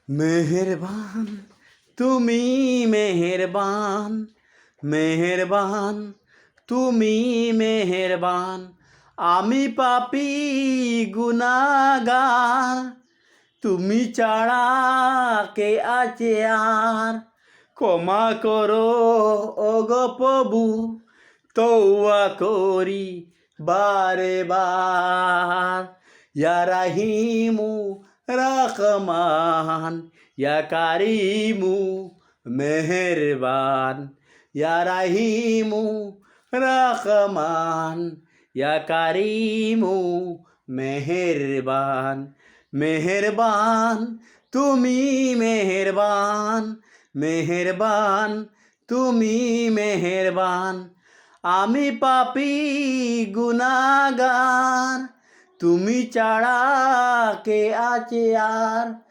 মেহেরবান তুমি মেহেরবান, মেহেরবান তুমি মেহেরবান। আমি পাপী গুনাহগার, তুমি ছাড়া কে আছে আর। ক্ষমা করো ওগো প্রভু, তওবা করি বারে বার। ইয়া রাহিমু রহমান, ইয়া কারিমু মেহেরবান। ইয়া রাহিমু রহমান, ইয়া কারিমু মেহেরবান। মেহেরবান তুমি মেহেরবান, মেহেরবান তুমি মেহেরবান। আমি পাপী গুনাহগার, তুমি ছাড়া কে আছে আর।